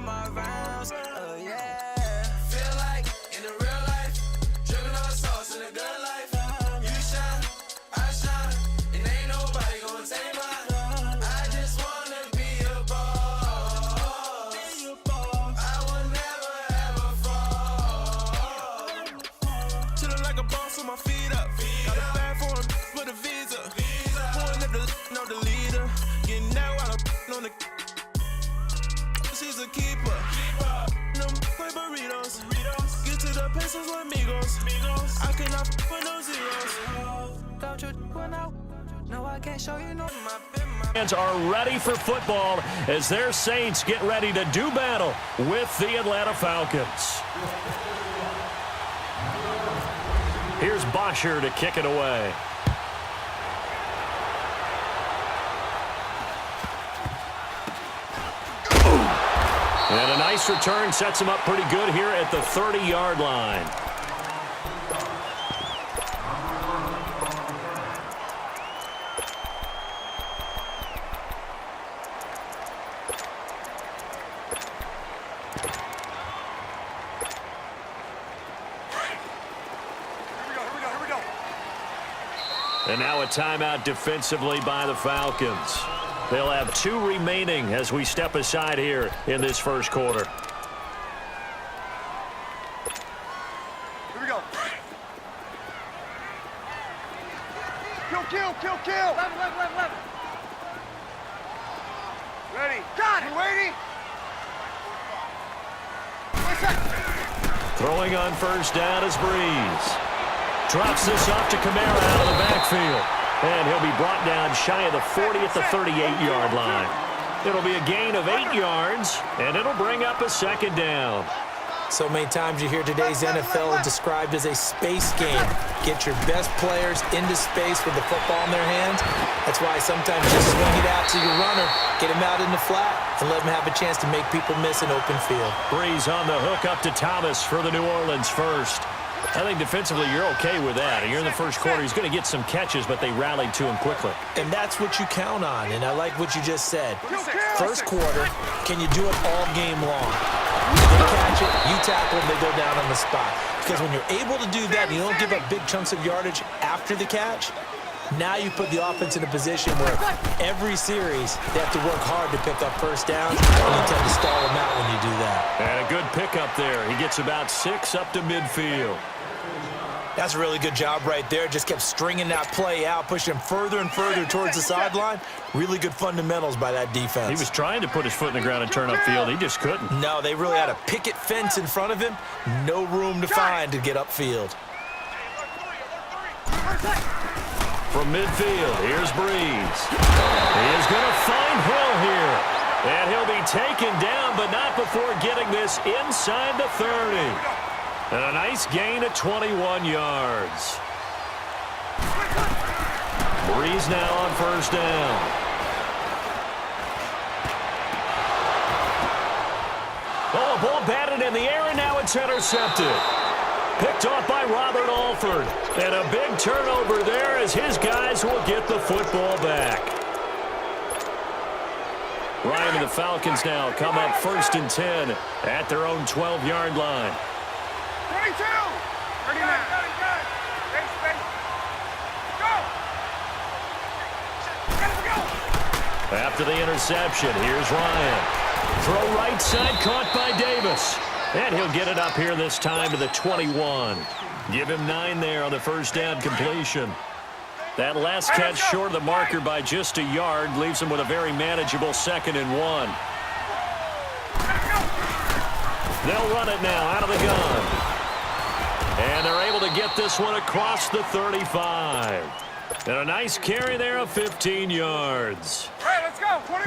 on my rounds. Yeah. Feel like in the real life, dripping on sauce in a good life. You shine, I shine, and ain't nobody gonna take mine. I just wanna be a boss. I will never ever fall. Chillin' like a boss with my feet up. Got a bag for him with a visa. Pulling up the leader. Getting that while I'm on the. She's a keeper. No play burritos. Get to the pesos with amigos. I cannot with no zeros. Don't you run out? No, I can't show you no. Fans are ready for football as their Saints get ready to do battle with the Atlanta Falcons. Here's Bosher to kick it away. And a nice return sets him up pretty good here at the 30-yard line. And now a timeout defensively by the Falcons. They'll have 2 remaining as we step aside here in this first quarter. Here we go. Kill. Left. Ready. Got it. Waiting. Throwing on first down is Breeze. Drops this off to Kamara out of the backfield. And he'll be brought down shy of the 40 at the 38-yard line. It'll be a gain of 8 yards, and it'll bring up a second down. So many times you hear today's NFL described as a space game. Get your best players into space with the football in their hands. That's why sometimes you swing it out to your runner, get him out in the flat, and let him have a chance to make people miss an open field. Breeze on the hook up to Thomas for the New Orleans first. I think defensively you're okay with that. You're in the first quarter. He's going to get some catches, but they rallied to him quickly. And that's what you count on, and I like what you just said. First quarter, can you do it all game long? They catch it, you tackle them, they go down on the spot. Because when you're able to do that and you don't give up big chunks of yardage after the catch, now you put the offense in a position where every series they have to work hard to pick up first downs, and you tend to stall them out when you do that. And a good pickup there. He gets about 6 up to midfield. That's a really good job right there. Just kept stringing that play out, pushing him further and further towards the sideline. Really good fundamentals by that defense. He was trying to put his foot in the ground and turn upfield. He just couldn't. No, they really had a picket fence in front of him. No room to find to get upfield. From midfield, here's Breeze. He is going to find Hill here. And he'll be taken down, but not before getting this inside the 30. And a nice gain of 21 yards. Breeze now on first down. Oh, a ball batted in the air, and now it's intercepted. Picked off by Robert Alford. And a big turnover there as his guys will get the football back. Ryan and the Falcons now come up 1st and 10 at their own 12-yard line. 32! 39. After the interception, here's Ryan. Throw right side, caught by Davis. And he'll get it up here this time to the 21. Give him 9 there on the first down completion. That last catch short of the marker by just a yard leaves him with a very manageable 2nd and 1. They'll run it now out of the gun. And they're able to get this one across the 35. And a nice carry there of 15 yards.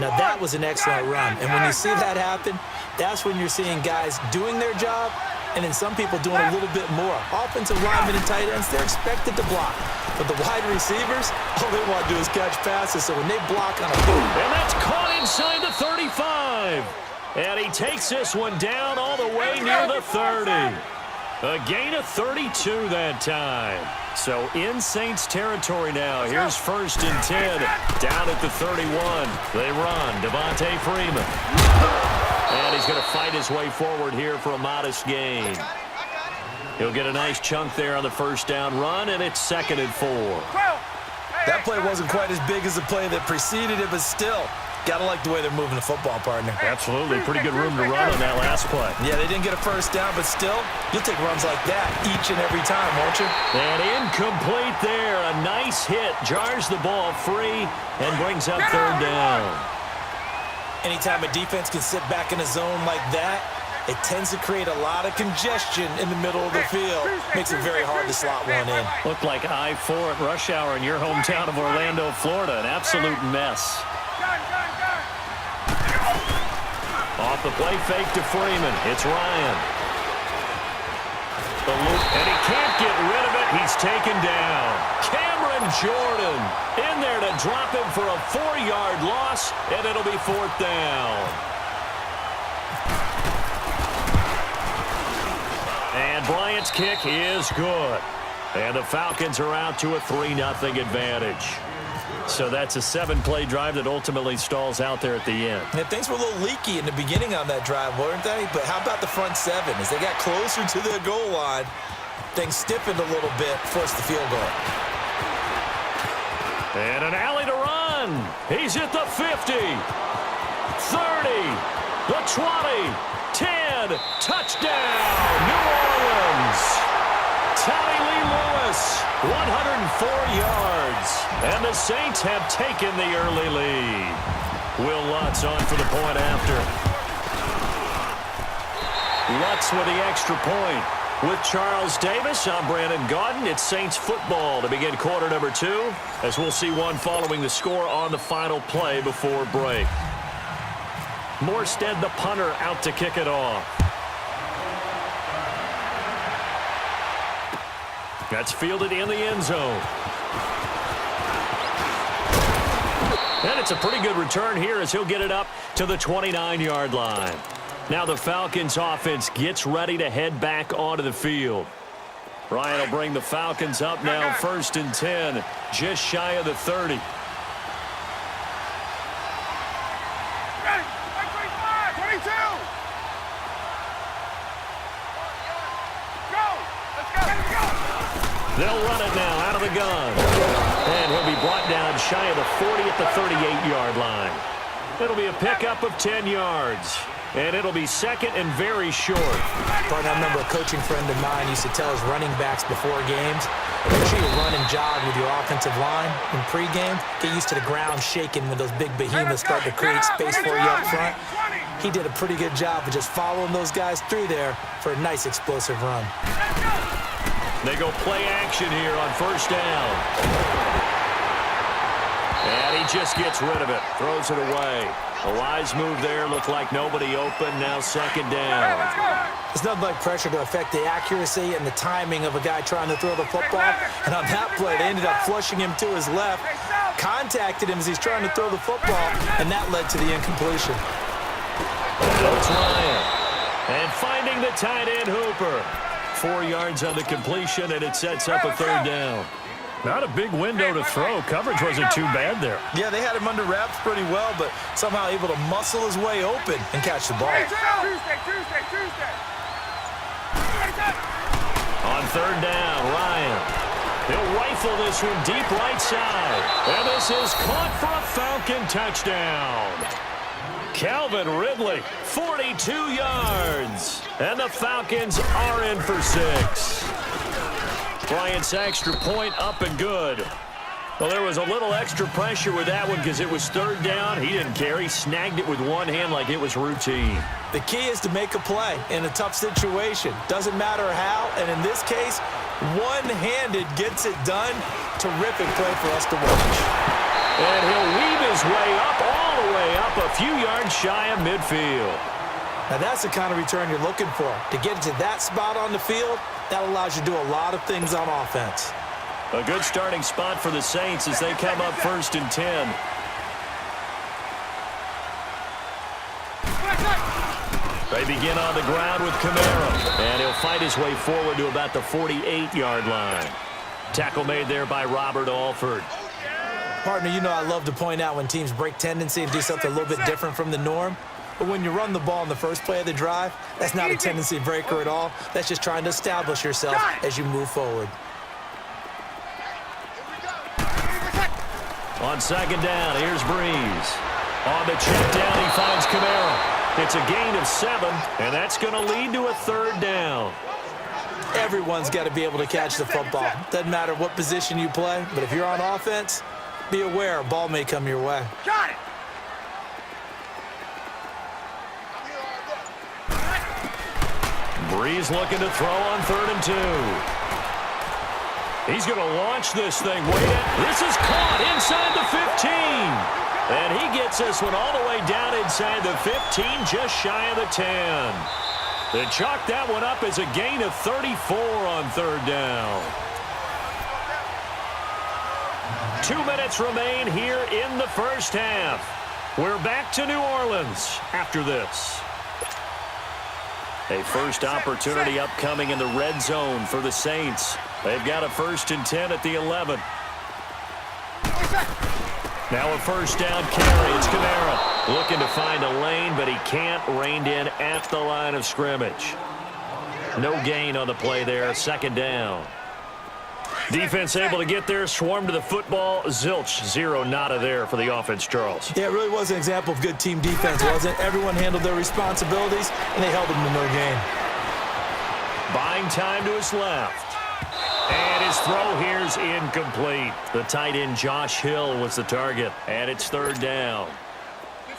Now that was an excellent run. And when you see that happen, that's when you're seeing guys doing their job and then some people doing a little bit more. Offensive linemen and tight ends, they're expected to block. But the wide receivers, all they want to do is catch passes. So when they block on a boom. And that's caught inside the 35. And he takes this one down all the way near the 30. A gain of 32 that time. So in Saints territory now. Here's 1st and 10. Down at the 31. They run. Devontae Freeman. And he's going to fight his way forward here for a modest gain. He'll get a nice chunk there on the first down run, and it's 2nd and 4. That play wasn't quite as big as the play that preceded it, but still, got to like the way they're moving the football, partner. Absolutely. Pretty good room to run on that last play. Yeah, they didn't get a first down, but still, you'll take runs like that each and every time, won't you? And incomplete there. A nice hit. Jars the ball free and brings up 3rd down. Anytime a defense can sit back in a zone like that, it tends to create a lot of congestion in the middle of the field. Makes it very hard to slot one in. Looked like I-4 at rush hour in your hometown of Orlando, Florida. An absolute mess. Off the play fake to Freeman. It's Ryan. The loop, and he can't get rid of it. He's taken down. Cameron Jordan in there to drop him for a 4-yard loss, and it'll be 4th down. And Bryant's kick is good. And the Falcons are out to a 3-0 advantage. So that's a 7-play drive that ultimately stalls out there at the end. Yeah, things were a little leaky in the beginning on that drive, weren't they? But how about the front 7? As they got closer to the goal line, things stiffened a little bit, forced the field goal. And an alley to run. He's at the 50, 30, the 20, 10, touchdown, New Orleans. Tommy Lee Lewis, 104 yards. And the Saints have taken the early lead. Will Lutz on for the point after. Lutz with the extra point. With Charles Davis, I'm Brandon Gaudin. It's Saints football to begin quarter number 2, as we'll see one following the score on the final play before break. Morstead, the punter, out to kick it off. That's fielded in the end zone. And it's a pretty good return here as he'll get it up to the 29-yard line. Now the Falcons offense gets ready to head back onto the field. Ryan will bring the Falcons up now, 1st and 10, just shy of the 30. They'll run it now out of the gun. And he'll be brought down shy of the 40 at the 38-yard line. It'll be a pickup of 10 yards. And it'll be 2nd and very short. Partner, I remember a coaching friend of mine used to tell his running backs before games, make sure you run and jog with your offensive line in pregame. Get used to the ground shaking when those big behemoths start to create space for you up front. He did a pretty good job of just following those guys through there for a nice explosive run. They go play action here on 1st down. And he just gets rid of it, throws it away. A wise move there, looked like nobody open, now 2nd down. There's nothing like pressure to affect the accuracy and the timing of a guy trying to throw the football. And on that play, they ended up flushing him to his left, contacted him as he's trying to throw the football, and that led to the incompletion. That's Ryan. And finding the tight end Hooper. 4 yards on the completion, and it sets up a 3rd down. Not a big window to throw. Coverage wasn't too bad there. Yeah, they had him under wraps pretty well, but somehow able to muscle his way open and catch the ball. Tuesday. On 3rd down, Ryan. He'll rifle this one deep right side. And this is caught for a Falcon touchdown. Calvin Ridley, 42 yards. And the Falcons are in for 6. Bryant's extra point up and good. Well, there was a little extra pressure with that one because it was 3rd down. He didn't care. He snagged it with one hand like it was routine. The key is to make a play in a tough situation. Doesn't matter how, and in this case, one-handed gets it done. Terrific play for us to watch. And he'll weave his way up, all the way up, a few yards shy of midfield. Now that's the kind of return you're looking for. To get to that spot on the field, that allows you to do a lot of things on offense. A good starting spot for the Saints as they come up 1st and 10. They begin on the ground with Kamara, and he'll fight his way forward to about the 48-yard line. Tackle made there by Robert Alford. Partner, you know I love to point out when teams break tendency and do something a little bit different from the norm. But when you run the ball in the first play of the drive, that's not a tendency breaker at all. That's just trying to establish yourself as you move forward. On second down, here's Breeze. On the check down, he finds Kamara. It's a gain of 7, and that's going to lead to a third down. Everyone's got to be able to catch the football. Doesn't matter what position you play, but if you're on offense, be aware a ball may come your way. Got it. Breeze looking to throw on 3rd and 2. He's going to launch this thing. This is caught inside the 15. And he gets this one all the way down inside the 15, just shy of the 10. They chalk that one up as a gain of 34 on 3rd down. 2 minutes remain here in the first half. We're back to New Orleans after this. A first opportunity upcoming in the red zone for the Saints. They've got a 1st and 10 at the 11. Now a first down carry. It's Kamara looking to find a lane, but he can't. Reined in at the line of scrimmage. No gain on the play there. 2nd down. Defense able to get there, swarm to the football. Zilch, 0 nada there for the offense, Charles. Yeah, it really was an example of good team defense, wasn't it? Everyone handled their responsibilities, and they held them to no gain. Buying time to his left. And his throw here's incomplete. The tight end, Josh Hill, was the target. And it's 3rd down.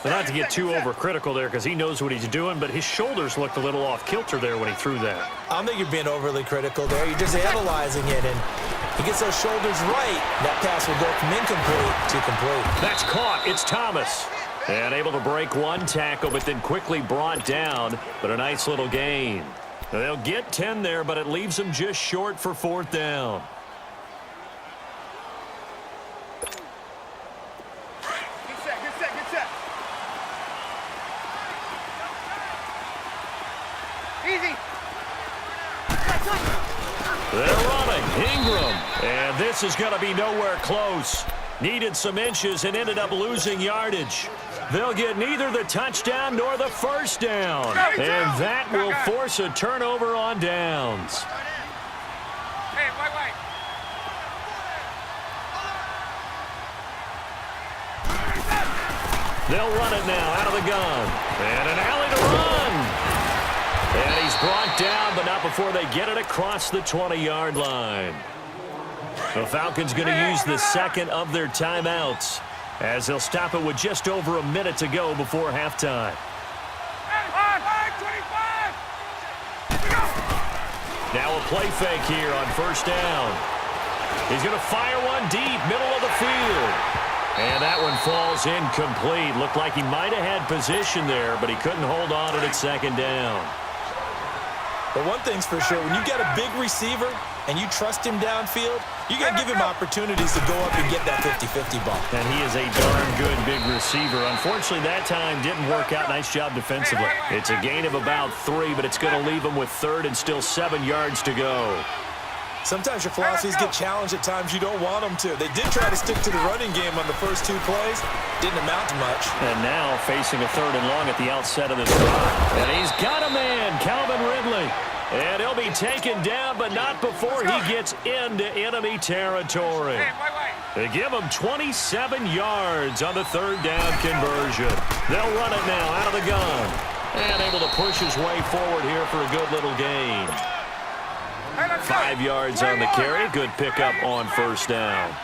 But not to get too overcritical there because he knows what he's doing, but his shoulders looked a little off kilter there when he threw that. I don't think you're being overly critical there. You're just analyzing it, and he gets those shoulders right. That pass will go from incomplete to complete. That's caught. It's Thomas. And able to break one tackle, but then quickly brought down. But a nice little gain. They'll get 10 there, but it leaves them just short for 4th down. Get set. Easy. They're running. Ingram. And this is going to be nowhere close. Needed some inches and ended up losing yardage. They'll get neither the touchdown nor the 1st down. And that will force a turnover on downs. Hey, wait. They'll run it now out of the gun. And an alley to run. And he's brought down, but not before they get it across the 20-yard line. The Falcons going to use the 2nd of their timeouts as they'll stop it with just over a minute to go before halftime. Now a play fake here on 1st down. He's going to fire one deep, middle of the field. And that one falls incomplete. Looked like he might have had position there, but he couldn't hold on to it at 2nd down. But one thing's for sure, when you get a big receiver and you trust him downfield, you got to give him opportunities to go up and get that 50-50 ball. And he is a darn good big receiver. Unfortunately, that time didn't work out. Nice job defensively. It's a gain of about 3, but it's going to leave him with 3rd and still 7 yards to go. Sometimes your philosophies get challenged at times you don't want them to. They did try to stick to the running game on the first 2 plays. Didn't amount to much. And now facing a 3rd and long at the outset of this drive. And he's got a man, Calvin Ridley. And he'll be taken down, but not before he gets into enemy territory. They give him 27 yards on the 3rd down conversion. They'll run it now out of the gun. And able to push his way forward here for a good little gain. 5 yards on the carry. Good pickup on 1st down.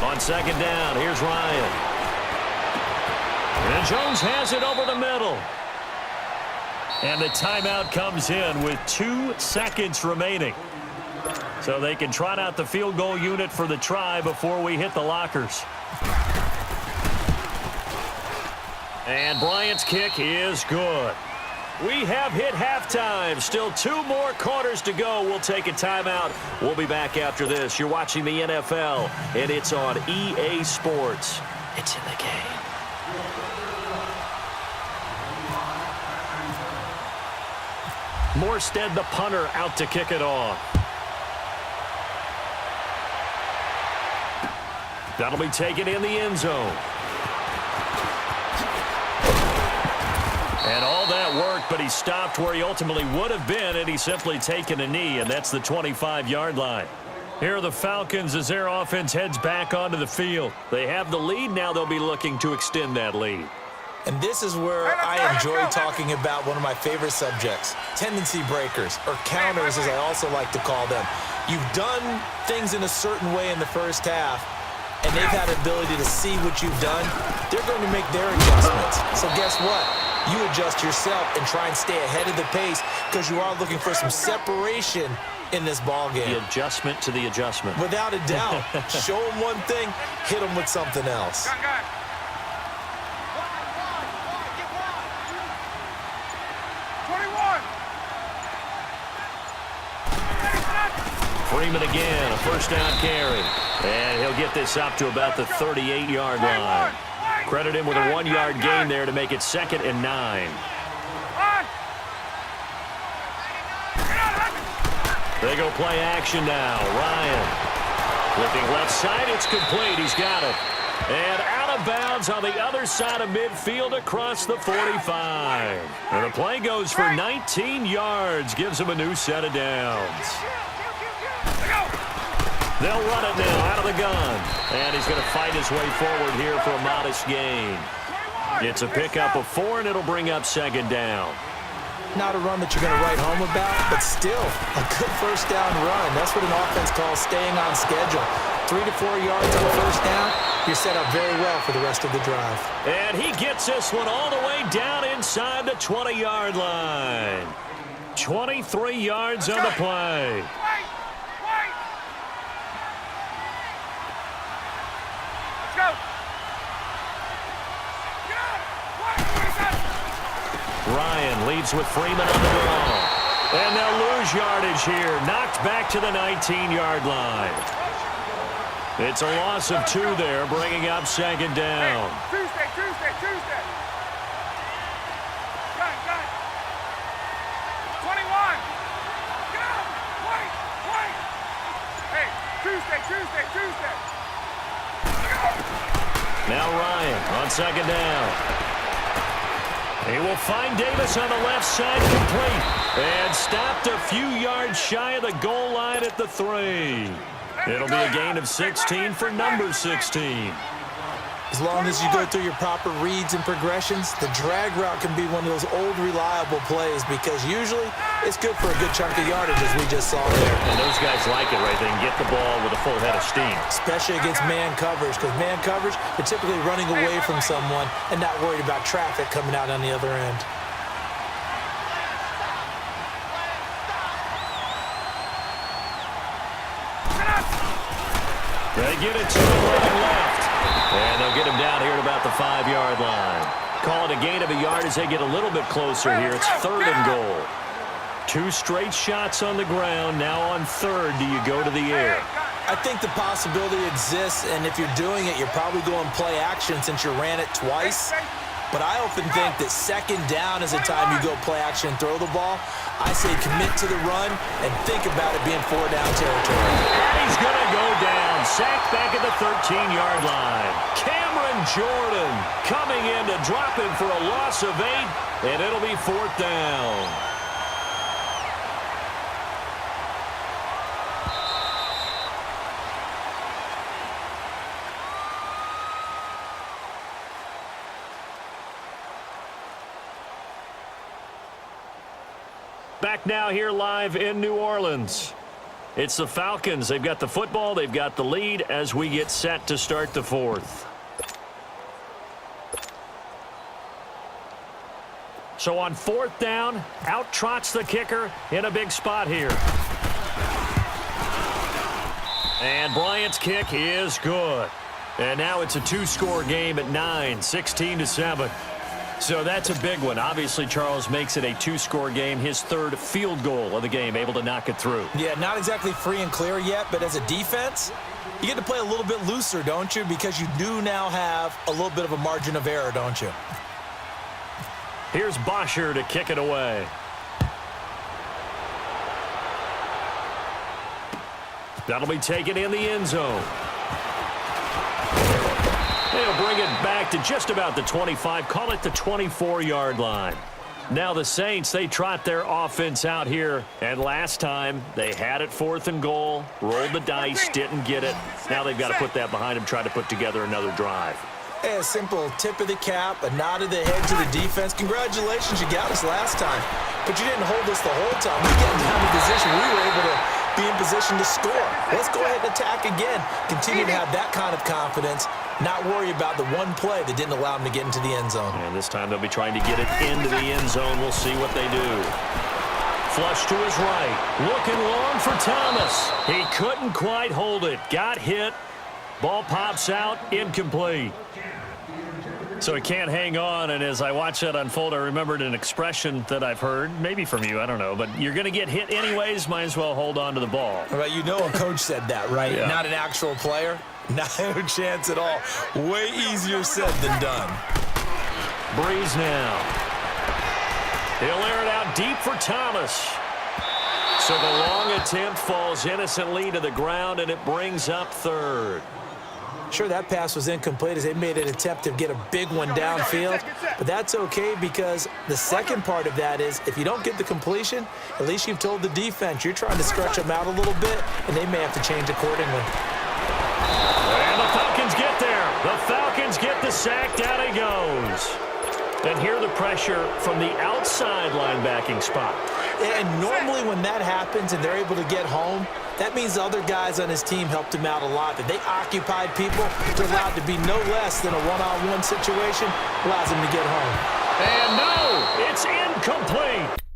On 2nd down, here's Ryan. And Jones has it over the middle. And the timeout comes in with 2 seconds remaining. So they can trot out the field goal unit for the try before we hit the lockers. And Bryant's kick is good. We have hit halftime. Still 2 more quarters to go. We'll take a timeout. We'll be back after this. You're watching the NFL, and it's on EA Sports. It's in the game. Morstead, the punter, out to kick it off. That'll be taken in the end zone. And all that work, but he stopped where he ultimately would have been, and he's simply taken a knee, and that's the 25-yard line. Here are the Falcons as their offense heads back onto the field. They have the lead. Now they'll be looking to extend that lead. And this is where I enjoy talking about one of my favorite subjects, tendency breakers, or counters as I also like to call them. You've done things in a certain way in the first half, and they've had the ability to see what you've done. They're going to make their adjustments. So guess what? You adjust yourself and try and stay ahead of the pace because you are looking for some separation in this ball game. The adjustment to the adjustment. Without a doubt. Show them one thing, hit them with something else. Gun. Freeman again, a first down carry. And he'll get this up to about the 38-yard line. Credit him with a 1-yard gain there to make it 2nd and 9. They go play action now. Ryan looking left side. It's complete. He's got it. And out of bounds on the other side of midfield across the 45. And the play goes for 19 yards. Gives him a new set of downs. They'll run it now out of the gun. And he's going to fight his way forward here for a modest gain. It's a pickup of 4, and it'll bring up 2nd down. Not a run that you're going to write home about, but still a good first down run. That's what an offense calls staying on schedule. 3 to 4 yards on the first down, you're set up very well for the rest of the drive. And he gets this one all the way down inside the 20-yard line. 23 yards on the play. Ryan leads with Freeman on the draw. And they'll lose yardage here. Knocked back to the 19-yard line. It's a loss of 2 there, bringing up 2nd down. Tuesday. Gun. 21. Go. Wait. Hey, Tuesday. Now Ryan on 2nd down. He will find Davis on the left side, complete. And stopped a few yards shy of the goal line at the 3. It'll be a gain of 16 for number 16. As long as you go through your proper reads and progressions, the drag route can be one of those old reliable plays because usually it's good for a good chunk of yardage as we just saw there. And those guys like it, right? They can get the ball with a full head of steam. Especially against man coverage because man coverage, they're typically running away from someone and not worried about traffic coming out on the other end. They get it to him running left. And they'll get him down here at about the 5-yard line. Call it a gain of a yard as they get a little bit closer here. It's 3rd and goal. 2 straight shots on the ground. Now on 3rd, do you go to the air? I think the possibility exists, and if you're doing it, you're probably going play action since you ran it twice. But I often think that 2nd down is the time you go play action and throw the ball. I say commit to the run and think about it being 4-down territory. And he's going to go down. Sacked back at the 13-yard line. Cameron Jordan coming in to drop him for a loss of 8, and it'll be 4th down. Back now here live in New Orleans. It's the Falcons. They've got the football. They've got the lead as we get set to start the 4th. So on 4th down, out trots the kicker in a big spot here. And Bryant's kick is good. And now it's a 2-score game at 9, 16-7. So that's a big one. Obviously, Charles makes it a 2-score game, his 3rd field goal of the game, able to knock it through. Yeah, not exactly free and clear yet, but as a defense, you get to play a little bit looser, don't you? Because you do now have a little bit of a margin of error, don't you? Here's Bosher to kick it away. That'll be taken in the end zone. they'll bring it back to just about the 25. Call it the 24-yard line. Now the Saints, they trot their offense out here. And last time, they had it 4th and goal, rolled the dice, didn't get it. Now they've got to put that behind them, try to put together another drive. A simple tip of the cap, a nod of the head to the defense. Congratulations, you got us last time. But you didn't hold us the whole time. We get down to position. We were able to be in position to score. Let's go ahead and attack again. Continue to have that kind of confidence. Not worry about the one play that didn't allow them to get into the end zone. And this time they'll be trying to get it into the end zone. We'll see what they do. Flush to his right. Looking long for Thomas. He couldn't quite hold it. Got hit. Ball pops out. Incomplete. So he can't hang on, and as I watch that unfold, I remembered an expression that I've heard, maybe from you, I don't know, but you're going to get hit anyways, might as well hold on to the ball. Well, you know a coach said that, right? Yeah. Not an actual player. No chance at all. Way easier said than done. Breeze now. He'll air it out deep for Thomas. So the long attempt falls innocently to the ground, and it brings up 3rd. Sure, that pass was incomplete as they made an attempt to get a big one downfield, but that's okay because the second part of that is if you don't get the completion, at least you've told the defense you're trying to stretch them out a little bit, and they may have to change accordingly. And the Falcons get there. The Falcons get the sack. Down he goes. And here the pressure from the outside linebacking spot. And normally when that happens and they're able to get home, that means the other guys on his team helped him out a lot. That they occupied people to allow it to be no less than a one-on-one situation, allows him to get home. And no, it's incomplete.